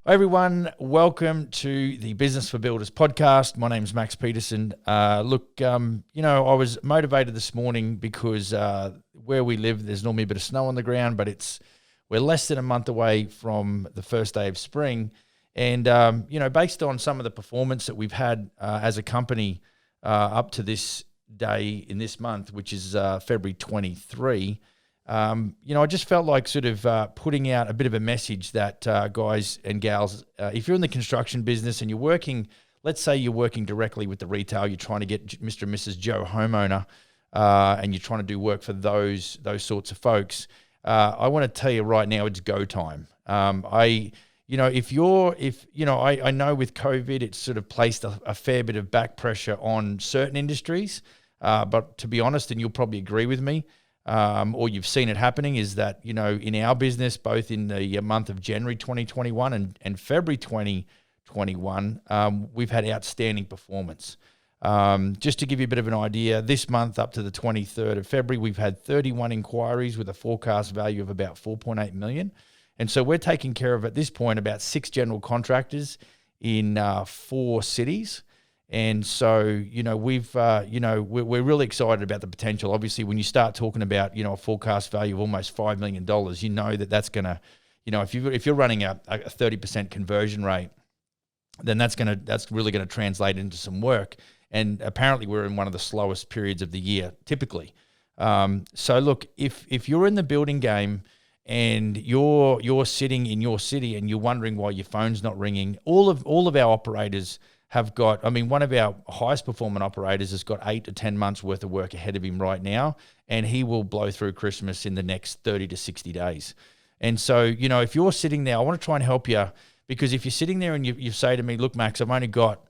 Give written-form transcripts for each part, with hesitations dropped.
Hi everyone, welcome to the Business for Builders podcast. My name is Max Peterson. I was motivated this morning because where we live, there's normally a bit of snow on the ground, but we're less than a month away from the first day of spring. And, based on some of the performance that we've had as a company up to this day in this month, which is February 23, I just felt like sort of putting out a bit of a message that guys and gals, if you're in the construction business and you're working, let's say you're working directly with the retail, you're trying to get Mr. and Mrs. Joe homeowner, and you're trying to do work for those sorts of folks. I want to tell you right now, it's go time. I know with COVID, it's sort of placed a fair bit of back pressure on certain industries. But to be honest, and you'll probably agree with me, or you've seen it happening, is that, in our business, both in the month of January 2021 and February 2021, we've had outstanding performance. Just to give you a bit of an idea, this month up to the 23rd of February, we've had 31 inquiries with a forecast value of about 4.8 million. And so we're taking care of, at this point, about 6 general contractors in 4 cities. And so, we're really excited about the potential. Obviously, when you start talking about, a forecast value of almost $5 million, that's going to, if you're running a 30% conversion rate, then that's really going to translate into some work. And apparently we're in one of the slowest periods of the year, typically. So look, if you're in the building game and you're sitting in your city and you're wondering why your phone's not ringing, all of our operators have got, one of our highest performing operators has got 8 to 10 months worth of work ahead of him right now, and he will blow through Christmas in the next 30 to 60 days. And so, if you're sitting there, I want to try and help you, because if you're sitting there and you say to me, look, Max, I've only got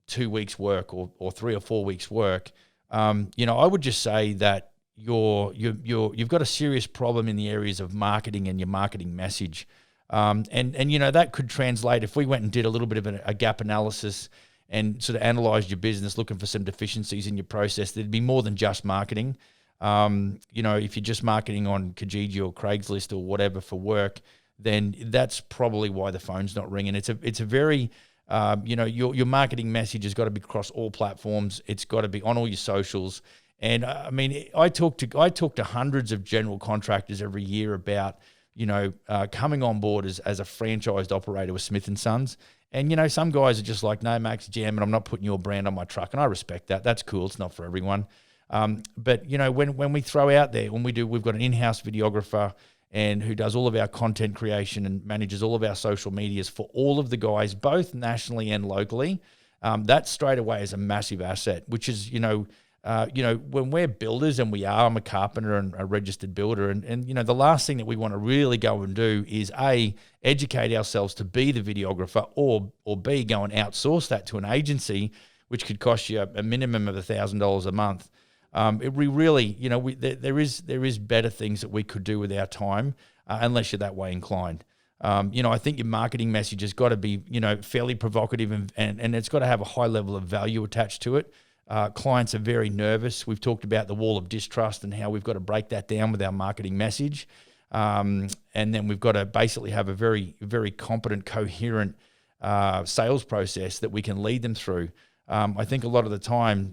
2 weeks work or 3 or 4 weeks work, I would just say that you've got a serious problem in the areas of marketing and your marketing message. And that could translate if we went and did a little bit of a gap analysis and sort of analyzed your business, looking for some deficiencies in your process. There'd be more than just marketing. If you're just marketing on Kijiji or Craigslist or whatever for work, then that's probably why the phone's not ringing. It's a very, your marketing message has got to be across all platforms. It's got to be on all your socials. And I talk to hundreds of general contractors every year about, coming on board as a franchised operator with Smith & Sons. And, some guys are just like, no, Max, jam, and I'm not putting your brand on my truck. And I respect that. That's cool. It's not for everyone. But, when we throw out there, we've got an in-house videographer and who does all of our content creation and manages all of our social medias for all of the guys, both nationally and locally. That straight away is a massive asset, which is, when we're builders, and I'm a carpenter and a registered builder, and the last thing that we want to really go and do is A, educate ourselves to be the videographer, or B, go and outsource that to an agency, which could cost you a minimum of $1,000 a month. There is better things that we could do with our time, unless you're that way inclined. I think your marketing message has got to be, fairly provocative and it's got to have a high level of value attached to it. Clients are very nervous. We've talked about the wall of distrust and how we've got to break that down with our marketing message. And then we've got to basically have a very, very competent, coherent sales process that we can lead them through. I think a lot of the time,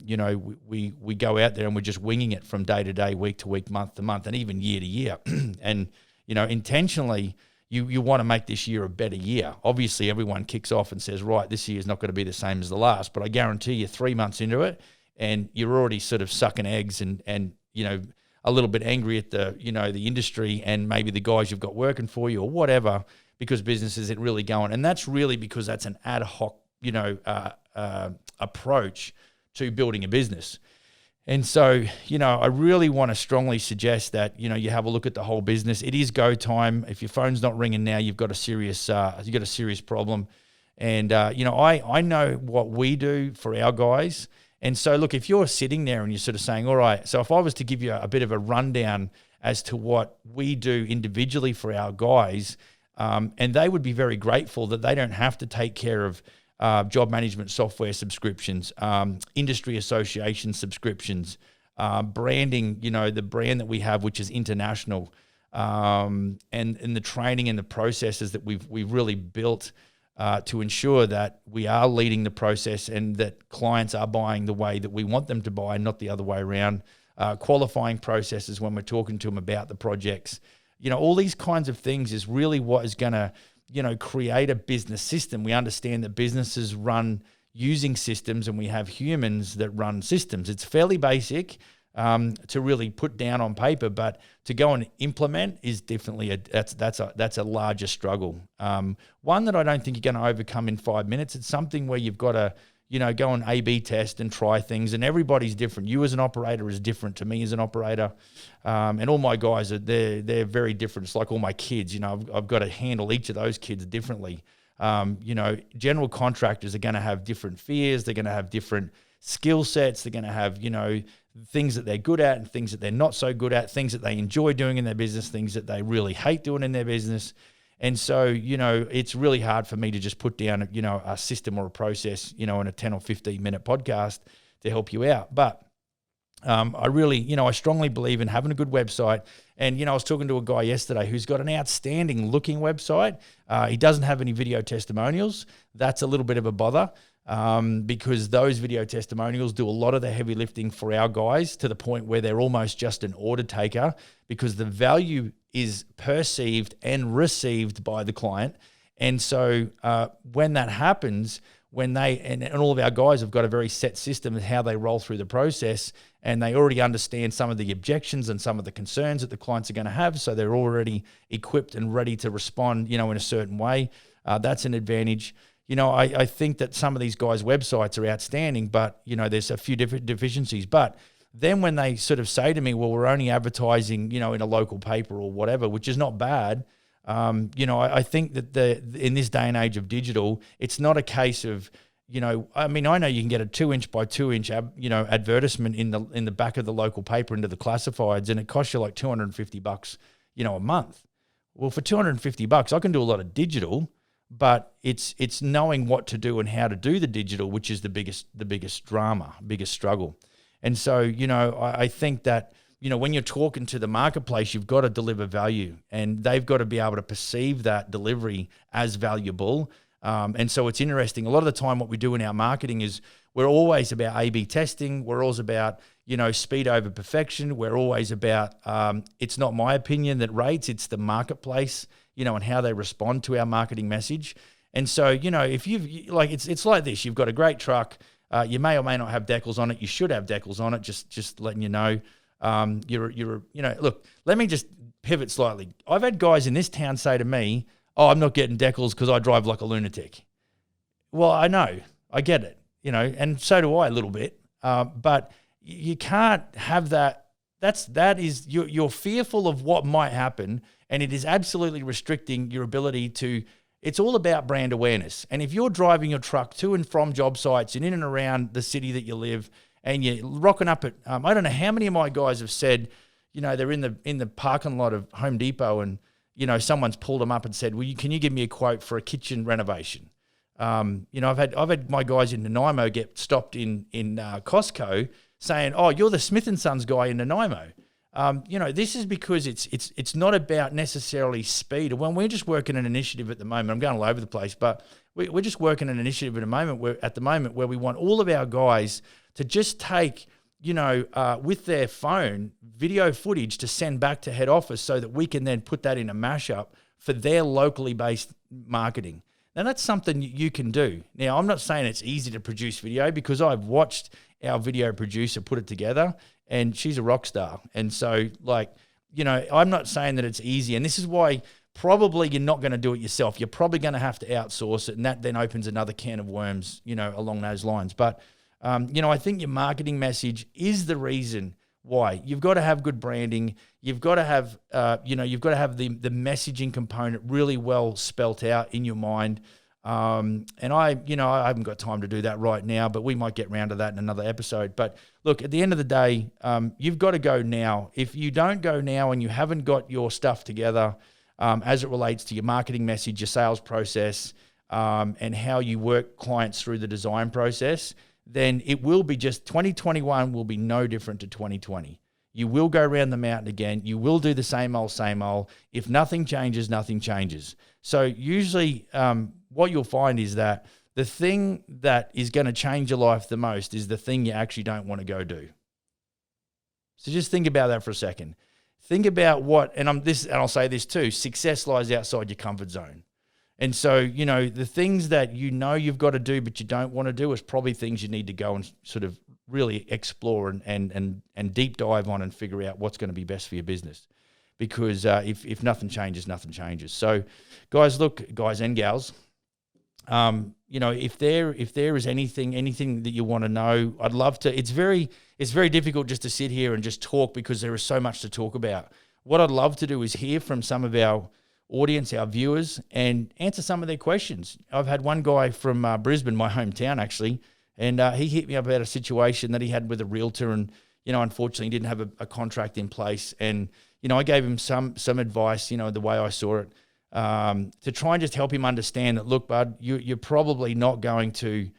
we go out there and we're just winging it from day to day, week to week, month to month, and even year to year. And, intentionally, you want to make this year a better year. Obviously, everyone kicks off and says, right, this year is not going to be the same as the last. But I guarantee you 3 months into it and you're already sort of sucking eggs and a little bit angry at the industry and maybe the guys you've got working for you or whatever, because business isn't really going. And that's really because that's an ad hoc, approach to building a business. And so, I really want to strongly suggest that, you have a look at the whole business. It is go time. If your phone's not ringing now, you've got a serious problem. And, I know what we do for our guys. And so, look, if you're sitting there and you're sort of saying, all right, so if I was to give you a bit of a rundown as to what we do individually for our guys, and they would be very grateful that they don't have to take care of job management software subscriptions, industry association subscriptions, branding, the brand that we have, which is international, and the training and the processes that we've really built to ensure that we are leading the process and that clients are buying the way that we want them to buy, not the other way around. Qualifying processes when we're talking to them about the projects. All these kinds of things is really what is going to, create a business system. We understand that businesses run using systems and we have humans that run systems. It's fairly basic to really put down on paper, but to go and implement is definitely that's a larger struggle. One that I don't think you're going to overcome in 5 minutes. It's something where you've got to, go and A/B test and try things, and everybody's different. You as an operator is different to me as an operator, and all my guys they're very different. It's like all my kids. I've got to handle each of those kids differently. General contractors are going to have different fears. They're going to have different skill sets. They're going to have, things that they're good at and things that they're not so good at, things that they enjoy doing in their business, things that they really hate doing in their business. And so, it's really hard for me to just put down, a system or a process, in a 10 or 15 minute podcast to help you out. But I really, I strongly believe in having a good website. And, I was talking to a guy yesterday who's got an outstanding looking website. He doesn't have any video testimonials. That's a little bit of a bother because those video testimonials do a lot of the heavy lifting for our guys to the point where they're almost just an order taker because the value is perceived and received by the client. And so when that happens, when they and all of our guys have got a very set system of how they roll through the process, and they already understand some of the objections and some of the concerns that the clients are going to have, so they're already equipped and ready to respond, in a certain way. That's an advantage. I think that some of these guys' websites are outstanding, but, there's a few different deficiencies. But then when they sort of say to me, well, we're only advertising, in a local paper or whatever, which is not bad. I think that in this day and age of digital, it's not a case of, I know you can get a 2-inch by 2-inch, advertisement in the back of the local paper into the classifieds, and it costs you like $250, a month. Well, for $250, I can do a lot of digital, but it's knowing what to do and how to do the digital, which is the biggest drama, biggest struggle. And so, I think that, when you're talking to the marketplace, you've got to deliver value, and they've got to be able to perceive that delivery as valuable. And so it's interesting. A lot of the time what we do in our marketing is we're always about A/B testing. We're always about, speed over perfection. We're always about, it's not my opinion that rates, it's the marketplace, and how they respond to our marketing message. And so, if it's like this, you've got a great truck. You may or may not have decals on it. You should have decals on it, just letting you know. Look, let me just pivot slightly. I've had guys in this town say to me, oh, I'm not getting decals because I drive like a lunatic. Well, I know, I get it, and so do I a little bit. But you can't have that. You're fearful of what might happen, and it is absolutely restricting your ability to. It's all about brand awareness. And if you're driving your truck to and from job sites and in and around the city that you live, and you're rocking up at, I don't know how many of my guys have said, they're in the parking lot of Home Depot and, someone's pulled them up and said, well, can you give me a quote for a kitchen renovation? I've had my guys in Nanaimo get stopped in Costco saying, oh, you're the Smith & Sons guy in Nanaimo. This is because it's not about necessarily speed. When we're just working an initiative at the moment, I'm going all over the place, but we're just working an initiative at the moment where we want all of our guys to just take, with their phone, video footage to send back to head office so that we can then put that in a mashup for their locally based marketing. Now, that's something you can do. Now, I'm not saying it's easy to produce video because I've watched our video producer put it together, and she's a rock star. And so, I'm not saying that it's easy. And this is why probably you're not going to do it yourself. You're probably going to have to outsource it, and that then opens another can of worms, along those lines. But, I think your marketing message is the reason why. You've got to have good branding. You've got to have, you've got to have the messaging component really well spelt out in your mind. And I haven't got time to do that right now, but we might get round to that in another episode. But look, at the end of the day, you've got to go now. If you don't go now and you haven't got your stuff together, as it relates to your marketing message, your sales process, and how you work clients through the design process, then it will be 2021 will be no different to 2020. You will go around the mountain again. You will do the same old, same old. If nothing changes, nothing changes. So usually what you'll find is that the thing that is going to change your life the most is the thing you actually don't want to go do. So just think about that for a second. Think about what, and I'll say this too, success lies outside your comfort zone. And so, the things that you've got to do but you don't want to do is probably things you need to go and sort of really explore and deep dive on and figure out what's going to be best for your business. Because if nothing changes, nothing changes. So, guys and gals, if there is anything that you want to know, I'd love to. It's very difficult just to sit here and just talk because there is so much to talk about. What I'd love to do is hear from some of our audience, our viewers, and answer some of their questions. I've had one guy from Brisbane, my hometown actually, and he hit me up about a situation that he had with a realtor, and unfortunately he didn't have a contract in place, and I gave him some advice, the way I saw it, to try and just help him understand that, look, bud, you're probably not going to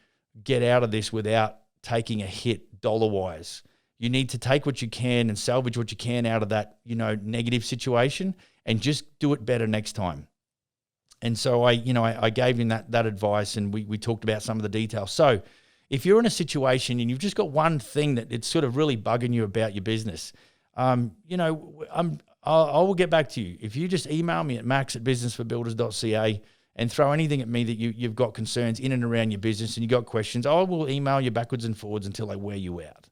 get out of this without taking a hit dollar-wise. You need to take what you can and salvage what you can out of that, negative situation, and just do it better next time. And so I gave him that advice, and we talked about some of the details. So if you're in a situation and you've just got one thing that it's sort of really bugging you about your business, I will get back to you. If you just email me at max@businessforbuilders.ca and throw anything at me that you've got concerns in and around your business and you've got questions, I will email you backwards and forwards until I wear you out.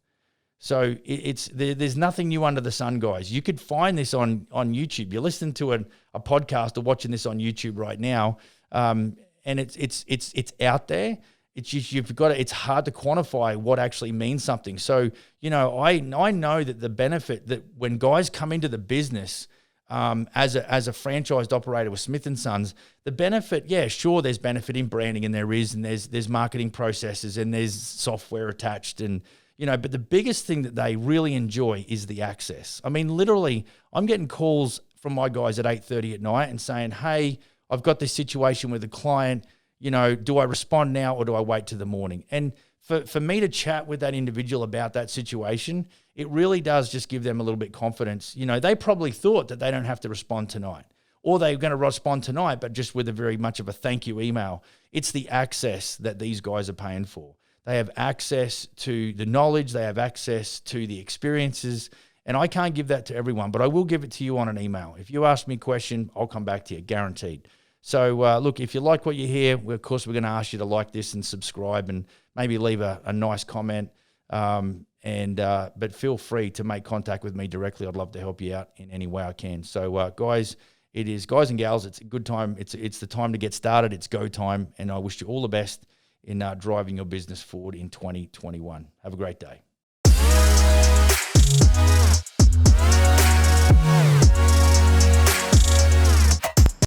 So there's nothing new under the sun, guys. You could find this on YouTube. You're listening to a podcast or watching this on YouTube right now, and it's out there. It's just, it's hard to quantify what actually means something. So, I know that the benefit that when guys come into the business as a franchised operator with Smith & Sons, the benefit, yeah, sure, there's benefit in branding, and there's marketing processes, and there's software attached, and but the biggest thing that they really enjoy is the access. I mean, literally, I'm getting calls from my guys at 8:30 at night and saying, hey, I've got this situation with a client, do I respond now or do I wait till the morning? And for me to chat with that individual about that situation, it really does just give them a little bit confidence. They probably thought that they don't have to respond tonight, or they're going to respond tonight, but just with a very much of a thank you email. It's the access that these guys are paying for. They have access to the knowledge, they have access to the experiences, and I can't give that to everyone, but I will give it to you on an email. If you ask me a question, I'll come back to you, guaranteed. So look, if you like what you hear, of course, we're going to ask you to like this and subscribe and maybe leave a nice comment. But feel free to make contact with me directly. I'd love to help you out in any way I can. So guys and gals, it's a good time. It's the time to get started. It's go time. And I wish you all the best in driving your business forward in 2021. Have a great day.